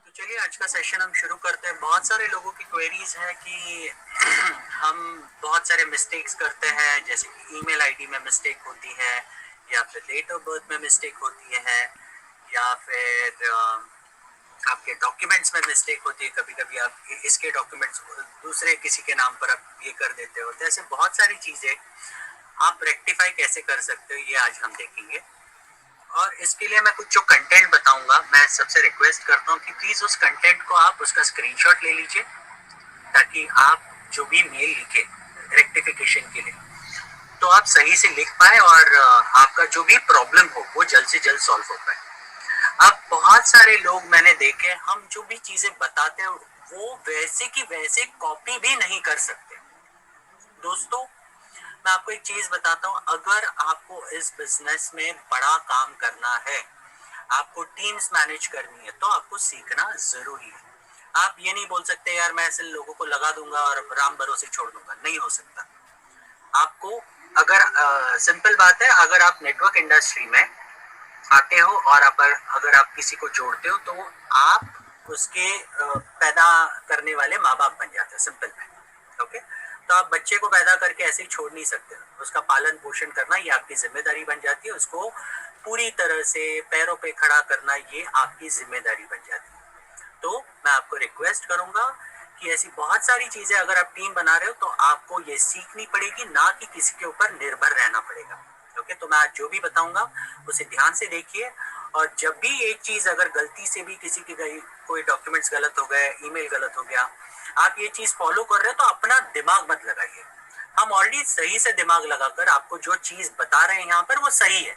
तो चलिए आज का सेशन हम शुरू करते हैं। बहुत सारे लोगों की क्वेरीज है कि हम बहुत सारे मिस्टेक्स करते हैं, जैसे कि ईमेल आईडी में मिस्टेक होती है, या फिर डेट ऑफ बर्थ में मिस्टेक होती है, या फिर आपके डॉक्यूमेंट्स में मिस्टेक होती है। कभी कभी आप इसके डॉक्यूमेंट्स दूसरे किसी के नाम पर आप ये कर देते हो। तो ऐसे बहुत सारी चीजें आप रेक्टिफाई कैसे कर सकते हो, ये आज हम देखेंगे। और इसके लिए मैं कुछ जो कंटेंट बताऊंगा, मैं सबसे रिक्वेस्ट करता हूँ कि प्लीज उस कंटेंट को आप उसका स्क्रीनशॉट ले लीजिए, ताकि आप जो भी मेल लिखे रेक्टिफिकेशन के लिए, तो आप सही से लिख पाए और आपका जो भी प्रॉब्लम हो वो जल्द से जल्द सॉल्व हो पाए। अब बहुत सारे लोग मैंने देखे, हम जो भी चीजें बताते हैं वो वैसे की वैसे कॉपी भी नहीं कर सकते। दोस्तों, मैं आपको एक चीज बताता हूँ, अगर आपको इस बिजनेस में बड़ा काम करना है, आपको टीम्स मैनेज करनी है, तो आपको सीखना जरूरी है। आप ये नहीं बोल सकते यार मैं ऐसे लोगों को लगा दूंगा और राम भरोसे छोड़ दूंगा, नहीं हो सकता। आपको अगर सिंपल बात है, अगर आप नेटवर्क इंडस्ट्री में आते हो और अगर आप किसी को जोड़ते हो, तो आप उसके पैदा करने वाले माँ बाप बन जाते हैं, सिंपल है। ओके, तो आप बच्चे को पैदा करके ऐसे ही छोड़ नहीं सकते, उसका पालन पोषण करना ये आपकी जिम्मेदारी बन जाती है। उसको पूरी तरह से पैरों पे खड़ा करना ये आपकी जिम्मेदारी बन जाती है। तो मैं आपको रिक्वेस्ट करूंगा कि ऐसी बहुत सारी चीजें अगर आप टीम बना रहे हो तो आपको ये सीखनी पड़ेगी, ना कि किसी के ऊपर निर्भर रहना पड़ेगा। ओके, तो मैं आज जो भी बताऊंगा उसे ध्यान से देखिए। और जब भी एक चीज अगर गलती से भी किसी की गई, कोई डॉक्यूमेंट्स गलत हो गए, ईमेल गलत हो गया, आप ये चीज फॉलो कर रहे हो, तो अपना दिमाग मत लगाइए। हम ऑलरेडी सही से दिमाग लगाकर आपको जो चीज बता रहे हैं यहाँ पर वो सही है।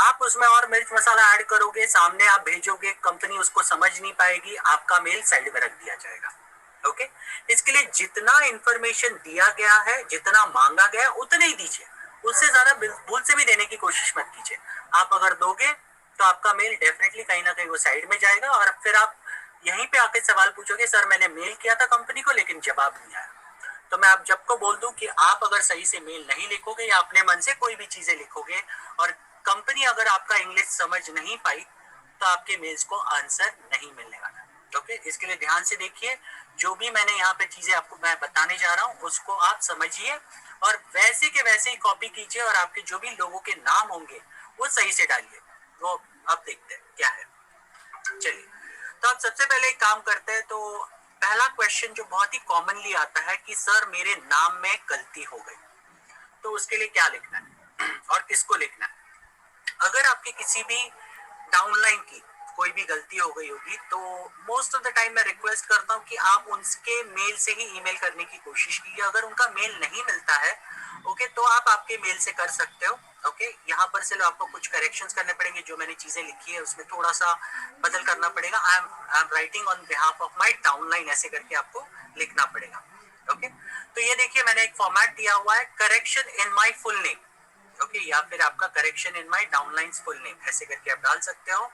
आप उसमें और मिर्च मसाला ऐड करोगे, सामने आप भेजोगे, कंपनी उसको समझ नहीं पाएगी, आपका मेल साइड में रख दिया जाएगा। ओके, इसके लिए जितना इंफॉर्मेशन दिया गया है, जितना मांगा गया है, उतने ही दीजिए। उससे ज्यादा भूल से भी देने की कोशिश मत कीजिए। आप अगर दोगे तो आपका मेल डेफिनेटली कहीं ना कहीं वो साइड में जाएगा, और फिर आप यहीं पे आके सवाल पूछोगे, सर मैंने मेल किया था कंपनी को लेकिन जवाब नहीं आया। तो मैं आप जब को बोल दूं कि आप अगर सही से मेल नहीं लिखोगे या अपने मन से कोई भी चीजें लिखोगे, और कंपनी अगर आपका इंग्लिश समझ नहीं पाई, तो आपके मेल्स को आंसर नहीं मिलने वाला। ओके, इसके लिए ध्यान से देखिए। जो भी मैंने यहाँ पे चीजें आपको मैं बताने जा रहा हूँ उसको आप समझिए और वैसे के वैसे ही कॉपी कीजिए, और आपके जो भी लोगों के नाम होंगे वो सही से डालिए। वो अब देखते हैं क्या है। चलिए, तो आप सबसे पहले एक काम करते हैं। तो पहला क्वेश्चन जो बहुत ही कॉमनली आता है कि सर मेरे नाम में गलती हो गई, तो उसके लिए क्या लिखना है और किसको लिखना है। अगर आपके किसी भी डाउनलाइन की कोई भी गलती हो गई होगी, तो मोस्ट ऑफ द टाइम मैं रिक्वेस्ट करता हूँ कि आप उनके मेल से ही ईमेल करने की कोशिश कीजिए। अगर उनका मेल नहीं मिलता है, ओके, तो आप आपके मेल से कर सकते हो। ओके, यहाँ पर से आपको कुछ करेक्शंस करने पड़ेंगे, जो मैंने चीजें लिखी है उसमें थोड़ा सा बदल करना पड़ेगा। I am writing on behalf of my downline, ऐसे करके आपको लिखना पड़ेगा। ओके, तो ये देखिए मैंने एक फॉर्मेट दिया हुआ है, correction in my full name. Okay, या फिर आपका correction in my downlines full name, ऐसे करके आप डाल सकते हो।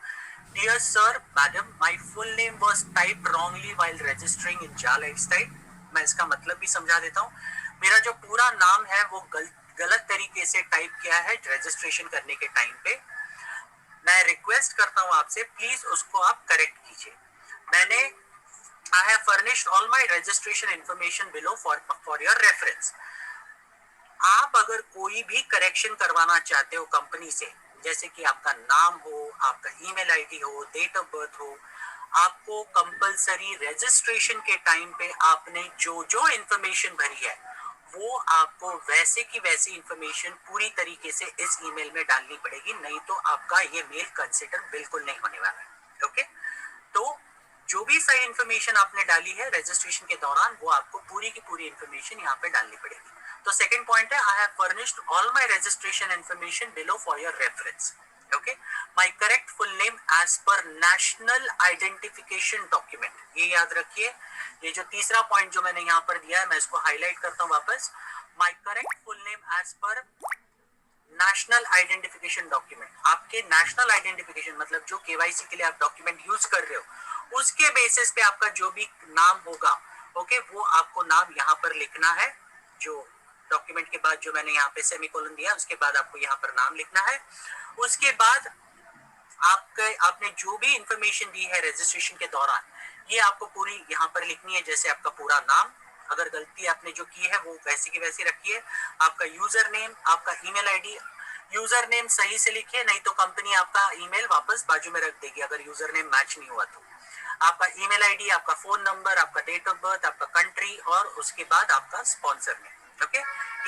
Dear sir madam, my full name was typed wrongly while registering in Jaa Lifestyle. मैं इसका मतलब भी समझा देता हूँ। मेरा जो पूरा नाम है वो गलत तरीके से टाइप किया है रजिस्ट्रेशन करने के टाइम पे। मैं रिक्वेस्ट करता हूँ आपसे, प्लीज उसको आप करेक्ट कीजिए। मैंने आई have furnished all my registration information below for your reference. आप अगर कोई भी करेक्शन करवाना चाहते हो कंपनी से, जैसे कि आपका नाम हो, आपका ईमेल आईडी हो, डेट ऑफ बर्थ हो, आपको कंपलसरी रजिस्ट्रेशन के टाइम पे आपने जो जो इंफॉर्मेशन भरी है वो आपको वैसे की वैसी इंफॉर्मेशन पूरी तरीके से इस ईमेल में डालनी पड़ेगी, नहीं तो आपका ये मेल कंसिडर बिल्कुल नहीं होने वाला है। ओके, तो जो भी सही इंफॉर्मेशन आपने डाली है रजिस्ट्रेशन के दौरान, वो आपको पूरी की पूरी इंफॉर्मेशन यहाँ पे डालनी पड़ेगी। तो सेकंड पॉइंट है, I have furnished all my registration information below for your reference. Okay, my correct full name as per national identification document, ये याद रखिए। ये जो तीसरा पॉइंट जो मैंने यहाँ पर दिया है, मैं इसको हाईलाइट करता हूँ वापस। My correct full name as per national identification document, आपके नेशनल आइडेंटिफिकेशन मतलब जो केवाईसी के लिए आप डॉक्यूमेंट यूज कर रहे हो, उसके बेसिस पे आपका जो भी नाम होगा, ओके, वो आपको नाम यहाँ पर लिखना है। जो डॉक्यूमेंट के बाद जो मैंने यहाँ पे सेमीकोलन दिया, उसके बाद आपको यहाँ पर नाम लिखना है। उसके बाद आपके आपने जो भी इंफॉर्मेशन दी है रजिस्ट्रेशन के दौरान, ये आपको पूरी यहाँ पर लिखनी है, जैसे आपका पूरा नाम, अगर गलती आपने जो की है वो वैसी की वैसी रखिए, आपका यूजर नेम, आपका ईमेल आईडी, यूजर नेम सही से लिखिए, नहीं तो कंपनी आपका ईमेल वापस बाजू में रख देगी अगर यूजर नेम मैच नहीं हुआ तो। आपका ईमेल आईडी, आपका फोन नंबर, आपका डेट ऑफ बर्थ, आपका कंट्री और उसके बाद आपका स्पॉन्सर नेम। ओके,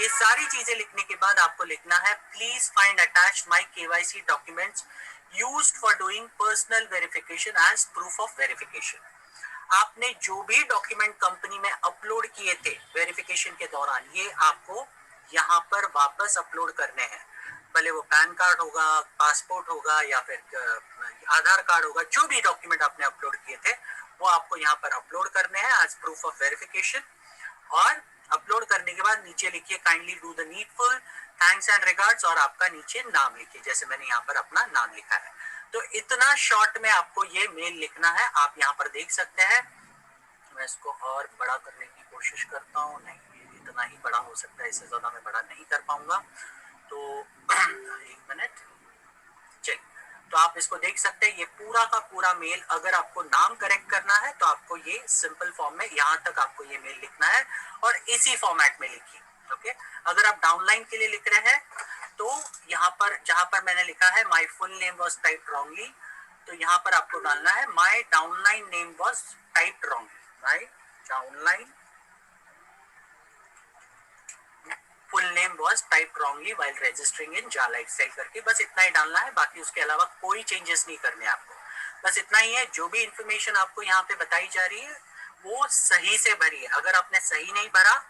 ये सारी चीजें लिखने के बाद आपको लिखना है please find attached my KYC documents used for doing personal verification as proof of verification. आपने जो भी डॉक्यूमेंट कंपनी में अपलोड किए थे वेरिफिकेशन के दौरान, ये आपको यहाँ पर वापस अपलोड करने हैं, भले वो पैन कार्ड होगा, पासपोर्ट होगा या फिर आधार कार्ड होगा, जो भी डॉक्यूमेंट आपने अपलोड किए थे वो आपको यहाँ पर अपलोड करने हैं एज प्रूफ ऑफ वेरिफिकेशन। और अपलोड करने के बाद नीचे लिखिए kindly do the needful, thanks and regards, और आपका नीचे नाम लिखिए, जैसे मैंने यहाँ पर अपना नाम लिखा है। तो इतना शॉर्ट में आपको ये मेल लिखना है। आप यहाँ पर देख सकते हैं, मैं इसको और बड़ा करने की कोशिश करता हूँ, नहीं ये इतना ही बड़ा हो सकता है, इससे ज्यादा मैं बड़ा नहीं कर पाऊंगा, तो एक मिनट, चलिए। तो आप इसको देख सकते हैं, ये पूरा का पूरा मेल, अगर आपको नाम करेक्ट करना है तो आपको ये सिंपल फॉर्म में यहाँ तक आपको ये मेल लिखना है और इसी फॉर्मेट में लिखिए। ओके, अगर आप डाउनलाइन के लिए लिख रहे हैं तो यहाँ पर जहां पर मैंने लिखा है my full name was typed wrongly, तो यहाँ पर आपको डालना है my downline name was typed wrongly, my downline full name was typed wrongly while registering in Jaa Lifestyle करके, बस इतना ही डालना है, बाकी उसके अलावा कोई चेंजेस नहीं करने आपको, बस इतना ही है। जो भी इंफॉर्मेशन आपको यहाँ पे बताई जा रही है वो सही से भरिए, अगर आपने सही नहीं भरा,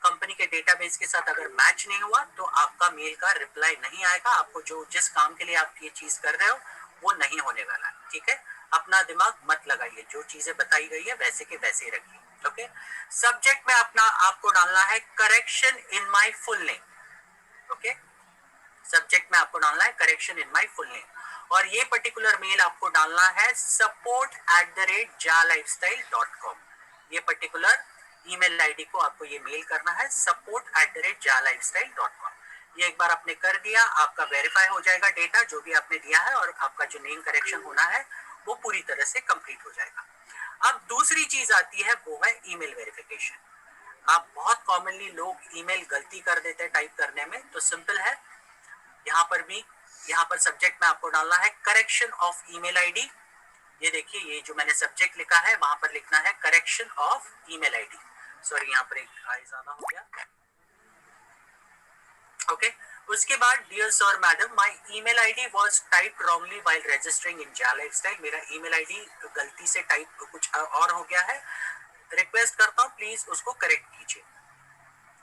कंपनी के डेटाबेस के साथ अगर मैच नहीं हुआ तो आपका मेल का रिप्लाई नहीं आएगा, आपको जो जिस काम के लिए आप ये चीज कर रहे हो वो नहीं होने वाला, ठीक है। अपना दिमाग मत लगाइए, जो चीजें बताई गई है वैसे के वैसे ही रखिए। ओके, सब्जेक्ट में अपना आपको डालना है correction in my full name. Okay, subject में आपको डालना है correction in my full name, और ये पर्टिकुलर मेल आपको डालना है support@jalifestyle.com। ये पर्टिकुलर ईमेल आईडी को आपको ये मेल करना है support@jalifestyle.com। ये एक बार आपने कर दिया, आपका वेरीफाई हो जाएगा डेटा जो भी आपने दिया है, और आपका जो नेम करेक्शन होना है वो पूरी तरह से कंप्लीट हो जाएगा। अब दूसरी चीज आती है, वो है ईमेल वेरिफिकेशन। आप बहुत कॉमनली लोग ईमेल गलती कर देते हैं टाइप करने में, तो सिंपल है, यहाँ पर भी यहाँ पर सब्जेक्ट में आपको डालना है करेक्शन ऑफ ईमेल आईडी। ये देखिए, ये जो मैंने सब्जेक्ट लिखा है वहां पर लिखना है correction of email ID. Sorry, यहाँ पर एक आई ज्यादा हो गया। ओके, उसके बाद dear sir madam, my email ID was typed wrongly while registering in Jaa Lifestyle. मेरा ईमेल आईडी गलती से टाइप कुछ और हो गया है, रिक्वेस्ट करता हूँ प्लीज उसको करेक्ट कीजिए।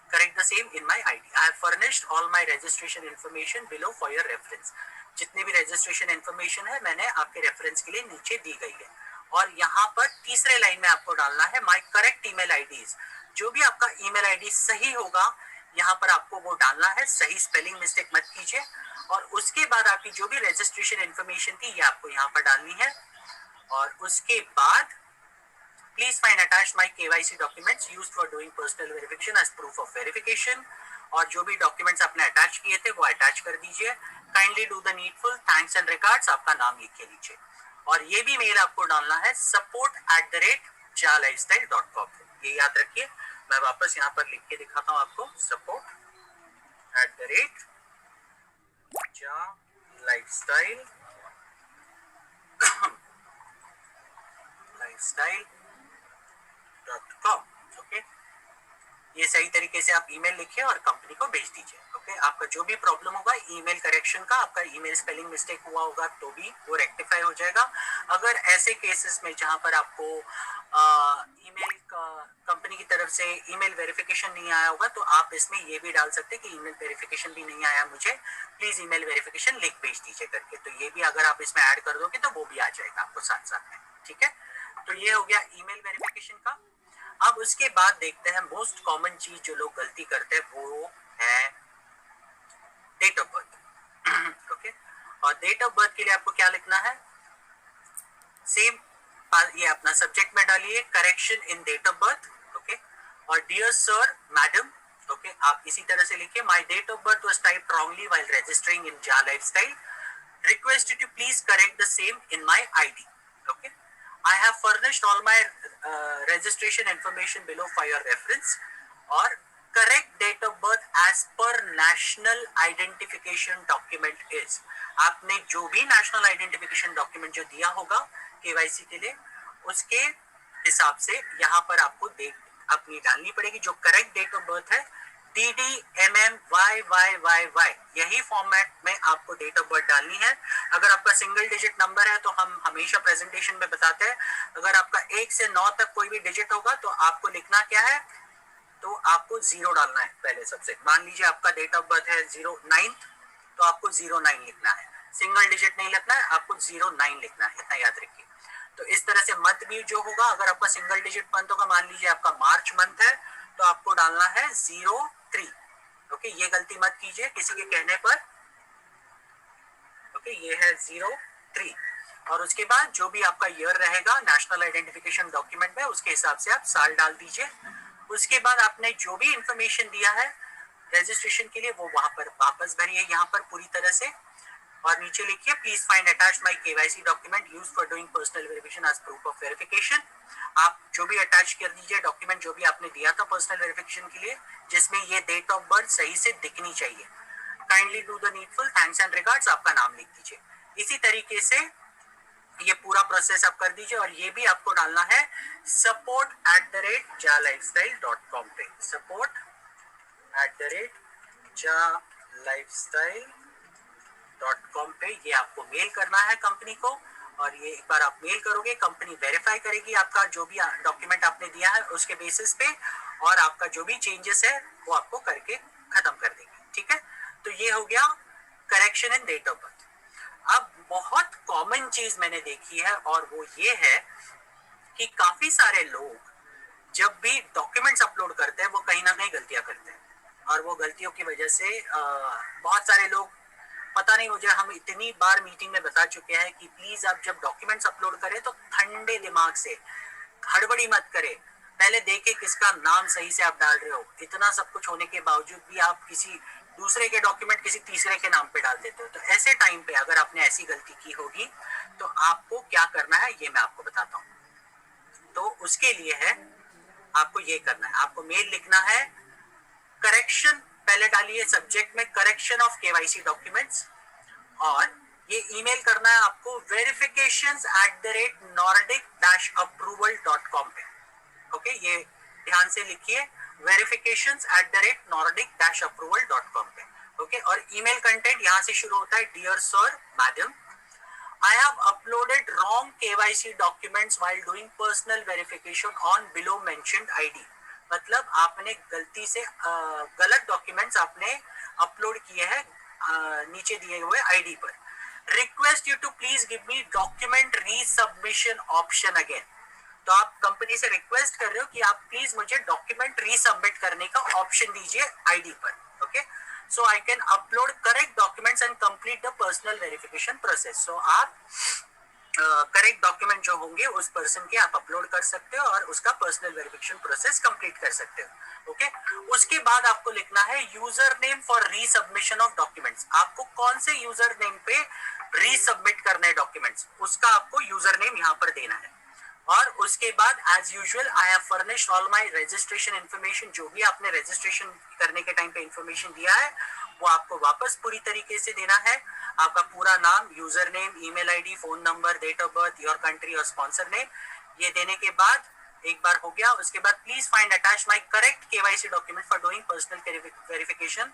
Correct the same in my ID. I have furnished all my registration information below for your reference. जितने भी registration information है मैंने आपके reference के लिए नीचे दी गई है। और यहाँ पर तीसरे लाइन में आपको डालना है my correct email IDs। जो भी आपका email ID सही होगा यहाँ पर आपको वो डालना है, सही स्पेलिंग मिस्टेक मत कीजिए। और उसके बाद आपकी जो भी registration information थी ये आपको यहाँ पर डालनी है। और उसके बाद Please find attached my KYC documents used for doing personal verification as proof of verification। और जो भी डॉक्यूमेंट्स आपने अटैच किए थे वो अटैच कर दीजिए। Kindly do the needful, thanks and regards, आपका नाम लिखिए नीचे। और ये भी मेल आपको डालना है support@jalifestyle.com। ये याद रखिए, मैं वापस यहाँ पर लिख के दिखाता हूँ आपको, support@jalifestyle.com। ओके, ये सही तरीके से आप ईमेल लिखिए और कंपनी को भेज दीजिए। ओके, आपका जो भी प्रॉब्लम होगा ईमेल करेक्शन का, आपका ईमेल स्पेलिंग मिस्टेक हुआ होगा तो भी वो रेक्टिफाई हो जाएगा। अगर ऐसे केसेस में जहां पर आपको ईमेल कंपनी की तरफ से ईमेल वेरिफिकेशन नहीं आया होगा तो आप इसमें ये भी डाल सकते हैं कि ईमेल वेरिफिकेशन भी नहीं आया मुझे, प्लीज ईमेल वेरिफिकेशन लिंक भेज दीजिए करके। तो ये भी अगर आप इसमें ऐड कर दोगे तो वो भी आ जाएगा आपको साथ साथ में, ठीक है। तो ये हो गया ईमेल वेरिफिकेशन का। अब उसके बाद देखते हैं मोस्ट कॉमन चीज जो लोग गलती करते हैं वो है डेट ऑफ बर्थ। ओके, और डेट ऑफ बर्थ के लिए आपको क्या लिखना है, सेम ये अपना सब्जेक्ट में डालिए correction in date of birth. Okay, और डियर सर मैडम, ओके, आप इसी तरह से लिखिए my date of birth was typed wrongly while registering in Jaa Lifestyle, request you to please correct the same in my ID. Okay, I have furnished all my registration information below for your reference. और correct date of birth as per national identification document is, आपने जो भी national identification document जो दिया होगा KYC के लिए, उसके हिसाब से यहाँ पर आपको डेट अपनी डालनी पड़ेगी। जो करेक्ट डेट ऑफ बर्थ है DDMMYYYY, यही फॉर्मेट में आपको डेट ऑफ बर्थ डालनी है। अगर आपका सिंगल डिजिट नंबर है तो हम हमेशा प्रेजेंटेशन में बताते हैं, अगर आपका 1 से 9 तक कोई भी डिजिट होगा तो आपको लिखना क्या है, तो आपको 0 डालना है पहले सबसे। मान लीजिए आपका डेट ऑफ बर्थ है 09, तो आपको 09 लिखना है, सिंगल डिजिट नहीं लिखना है, आपको 09 लिखना है, इतना याद रखिए। तो इस तरह से मंथ भी जो होगा, अगर आपका सिंगल डिजिट मंथ होगा, मान लीजिए आपका मार्च मंथ है, तो आपको डालना है 03। ओके, ये गलती मत कीजिए किसी के कहने पर। ओके, ये है 03। और उसके बाद जो भी आपका ईयर रहेगा नेशनल आइडेंटिफिकेशन डॉक्यूमेंट में, उसके हिसाब से आप साल डाल दीजिए। उसके बाद आपने जो भी इंफॉर्मेशन दिया है रजिस्ट्रेशन के लिए वो वहां पर वापस भरिए यहाँ पर पूरी तरह से, और नीचे लिखिए please find attached my KYC document used for doing personal verification as proof of verification. आप जो भी अटैच कर दीजिए डॉक्यूमेंट जो भी आपने दिया था पर्सनल वेरिफिकेशन के लिए, जिसमें ये डेट ऑफ बर्थ सही से दिखनी चाहिए। Kindly do the needful, thanks and regards, आपका नाम लिख दीजिए। इसी तरीके से ये पूरा प्रोसेस आप कर दीजिए। और ये भी आपको डालना है support@jalifestyle.com पे, support@jalifestyle.com पे ये आपको मेल करना है कंपनी को। और ये एक बार आप मेल करोगे, कंपनी वेरीफाई करेगी आपका जो भी डॉक्यूमेंट आपने दिया है उसके बेसिस पे, और आपका जो भी चेंजेस है वो आपको करके खत्म कर देगी। ठीक है, तो ये हो गया correction in date of birth. अब बहुत कॉमन चीज मैंने देखी है और वो ये है कि काफी सारे लोग जब भी डॉक्यूमेंट्स अपलोड करते हैं वो कहीं ना कहीं गलतियां करते हैं, और वो गलतियों की वजह से बहुत सारे लोग, पता नहीं मुझे, हम इतनी बार मीटिंग में बता चुके हैं कि प्लीज आप जब डॉक्यूमेंट्स अपलोड करें तो ठंडे दिमाग से, हड़बड़ी मत करें, पहले देखे किसका नाम सही से आप डाल रहे हो। इतना सब कुछ होने के बावजूद भी आप किसी दूसरे के डॉक्यूमेंट किसी तीसरे के नाम पे डाल देते हो। तो ऐसे टाइम पे अगर आपने ऐसी गलती की होगी तो आपको क्या करना है ये मैं आपको बताता हूँ। तो उसके लिए है आपको ये करना है, आपको मेल लिखना है, करेक्शन पहले डालिए सब्जेक्ट में, करेक्शन ऑफ केवाईसी डॉक्यूमेंट्स, और ये ईमेल करना है आपको verifications@nordic-approval.com पे। ओके, ये ध्यान से लिखिए, verifications@nordic-approval.com पे। ओके, और ईमेल कंटेंट यहाँ से शुरू होता है, dear sir madam, I have uploaded wrong KYC documents while doing personal verification on below mentioned ID। मतलब आपने गलती से गलत डॉक्यूमेंट्स आपने अपलोड किए हैं नीचे दिए हुए आईडी पर। Request you to please give me document resubmission option again. तो आप कंपनी से रिक्वेस्ट कर रहे हो कि आप प्लीज मुझे डॉक्यूमेंट रीसबमिट करने का ऑप्शन दीजिए आईडी पर। Okay, so I can upload correct documents and complete the personal verification process। so आप करेक्ट डॉक्यूमेंट जो होंगे उस पर्सन के आप अपलोड कर सकते हो और उसका पर्सनल वेरिफिकेशन प्रोसेस कंप्लीट कर सकते हो। ओके, उसके बाद आपको लिखना है user name for resubmission of documents. आपको कौन से यूजर नेम पे रीसबमिट करने हैं डॉक्यूमेंट्स, उसका आपको यूजर नेम यहाँ पर देना है। और उसके बाद as usual I have furnished all my registration information. जो भी आपने रजिस्ट्रेशन करने के टाइम पे इन्फॉर्मेशन दिया है वो आपको वापस पूरी तरीके से देना है। आपका पूरा नाम, user name, email ID, phone number, date of birth, your country और स्पॉन्सर नेम, ये देने के बाद एक बार हो गया। उसके बाद please find attach my correct KYC document for doing personal verification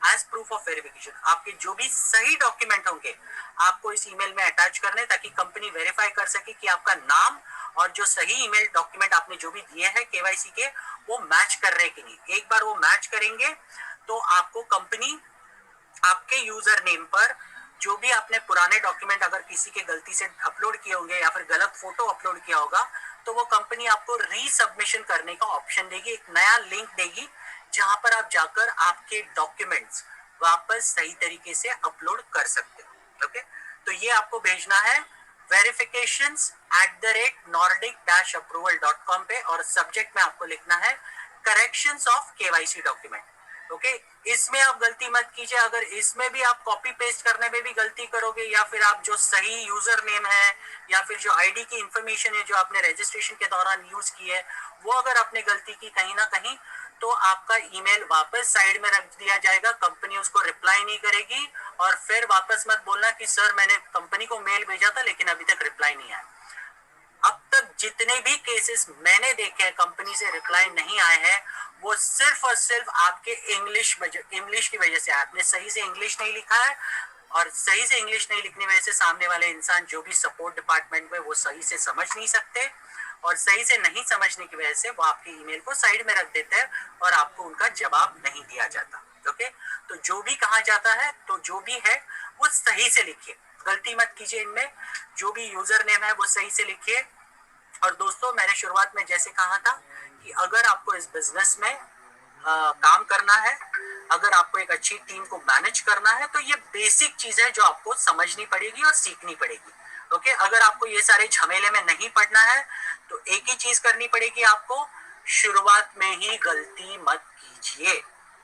as proof of verification. आपके जो भी सही डॉक्यूमेंट होंगे आपको इस ईमेल में अटैच करने, ताकि कंपनी वेरीफाई कर सके कि आपका नाम और जो सही ईमेल डॉक्यूमेंट आपने जो भी दिए हैं केवाईसी के वो मैच कर रहे कि नहीं। एक बार वो मैच करेंगे तो आपको कंपनी आपके यूजर नेम पर जो भी आपने पुराने डॉक्यूमेंट अगर किसी के गलती से अपलोड किए होंगे या फिर गलत फोटो अपलोड किया होगा तो वो कंपनी आपको रीसबमिशन करने का ऑप्शन देगी, एक नया लिंक देगी जहां पर आप जाकर आपके डॉक्यूमेंट्स वापस सही तरीके से अपलोड कर सकते हो। ओके, तो ये आपको भेजना है verifications@nordic-approval.com पे, और सब्जेक्ट में आपको लिखना है corrections of KYC document. Okay, इसमें आप गलती मत कीजिए। अगर इसमें भी आप कॉपी पेस्ट करने में भी गलती करोगे, या फिर आप जो सही यूजर नेम है या फिर जो आईडी की इंफॉर्मेशन है जो आपने रजिस्ट्रेशन के दौरान यूज की है, वो अगर आपने गलती की कहीं ना कहीं, तो आपका ईमेल वापस साइड में रख दिया जाएगा, कंपनी उसको रिप्लाई नहीं करेगी। और फिर वापस मत बोलना कि सर मैंने कंपनी को मेल भेजा था लेकिन अभी तक रिप्लाई नहीं आया। अब तक जितने भी केसेस मैंने देखे हैं कंपनी से रिप्लाई नहीं आए हैं, वो सिर्फ और सिर्फ आपके इंग्लिश की वजह से। आपने सही से इंग्लिश नहीं लिखा है, और सही से इंग्लिश नहीं लिखने की वजह से सामने वाले इंसान जो भी सपोर्ट डिपार्टमेंट में, वो सही से समझ नहीं सकते, और सही से नहीं समझने की वजह से वो आपके ईमेल को साइड में रख देते हैं और आपको उनका जवाब नहीं दिया जाता। ओके, तो जो भी कहा जाता है, तो जो भी है वो सही से लिखिए, गलती मत कीजिए इनमें। जो भी यूजर नेम है वो सही से लिखिए। और दोस्तों, मैंने शुरुआत में जैसे कहा था कि अगर आपको इस बिजनेस में काम करना है, अगर आपको एक अच्छी टीम को मैनेज करना है, तो ये बेसिक चीज है जो आपको समझनी पड़ेगी और सीखनी पड़ेगी। ओके, अगर आपको ये सारे झमेले में नहीं पड़ना है, तो एक ही चीज करनी पड़ेगी आपको, शुरुआत में ही गलती मत कीजिए।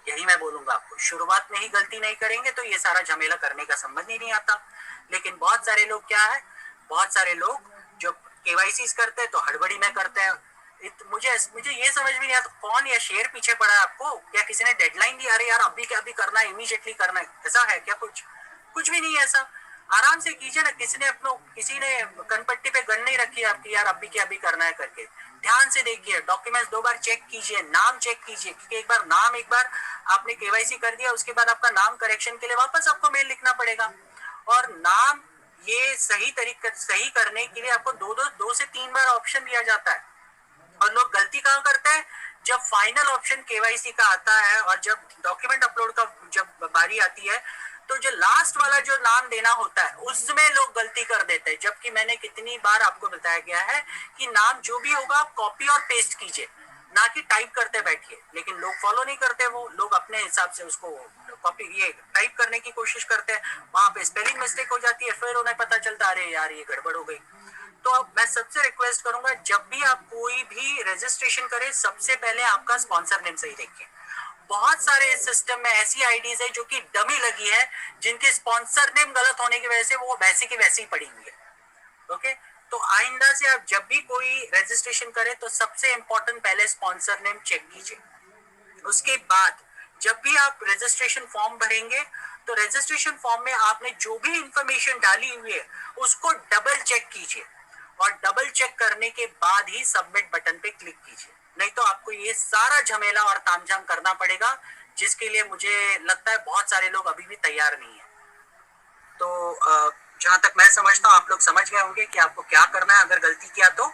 यही मैं बोलूंगा आपको, शुरुआत में ही गलती नहीं करेंगे तो ये सारा झमेला करने का संबंध ही नहीं आता। लेकिन बहुत सारे लोग क्या है, बहुत सारे लोग जो केवाईसी करते हैं तो हड़बड़ी में करते हैं। मुझे मुझे ये समझ में नहीं आता, कौन या शेर पीछे पड़ा है आपको? क्या किसी ने डेडलाइन दी, अरे यार अभी क्या अभी करना है, इमीडिएटली करना है, ऐसा है क्या? कुछ भी नहीं है ऐसा। आराम से कीजिए ना। किसी ने कनपट्टी पे गन नहीं रखी आपकी, यार अभी क्या अभी करना है करके। ध्यान से देखिए, डॉक्यूमेंट्स 2 बार चेक कीजिए, नाम चेक कीजिए, क्योंकि एक बार आपने केवाईसी कर दिया, उसके बाद आपका नाम करेक्शन के लिए वापस आपको मेल लिखना पड़ेगा। और नाम ये सही करने के लिए आपको 2 से 3 बार ऑप्शन दिया जाता है। और लोग गलती कहाँ करते हैं, जब फाइनल ऑप्शन केवाईसी का आता है और जब डॉक्यूमेंट अपलोड का जब बारी आती है, तो जो लास्ट वाला जो नाम देना होता है उसमें लोग गलती कर देते हैं। जबकि मैंने कितनी बार आपको बताया गया है कि नाम जो भी होगा आप कॉपी और पेस्ट कीजिए, ना कि टाइप करते बैठिए। लेकिन लोग फॉलो नहीं करते, वो लोग अपने हिसाब से उसको कॉपी ये टाइप करने की कोशिश करते हैं, वहां पे स्पेलिंग मिस्टेक हो जाती है, फिर उन्हें पता चलता है अरे यार ये गड़बड़ हो गई। तो अब मैं सबसे रिक्वेस्ट करूंगा, जब भी आप कोई भी रजिस्ट्रेशन करें, सबसे पहले आपका स्पॉन्सर नेम सही देखिए। बहुत सारे इस सिस्टम में ऐसी आईडीज है जो कि डमी लगी है, जिनके स्पॉन्सर नेम गलत होने की वजह से वो वैसे की वैसी ही पड़ी हुई है। ओके, तो आइंदा से आप जब भी कोई रजिस्ट्रेशन करें तो सबसे इंपॉर्टेंट पहले स्पॉन्सर नेम चेक कीजिए। उसके बाद जब भी आप रजिस्ट्रेशन फॉर्म भरेंगे, तो रजिस्ट्रेशन फॉर्म में आपने जो भी इंफॉर्मेशन डाली हुई है उसको डबल चेक कीजिए, और डबल चेक करने के बाद ही सबमिट बटन पे क्लिक कीजिए। नहीं तो आपको ये सारा झमेला और तामझाम करना पड़ेगा, जिसके लिए मुझे लगता है बहुत सारे लोग अभी भी तैयार नहीं है। तो जहां तक मैं समझता हूँ आप लोग समझ गए होंगे कि आपको क्या करना है अगर गलती किया तो।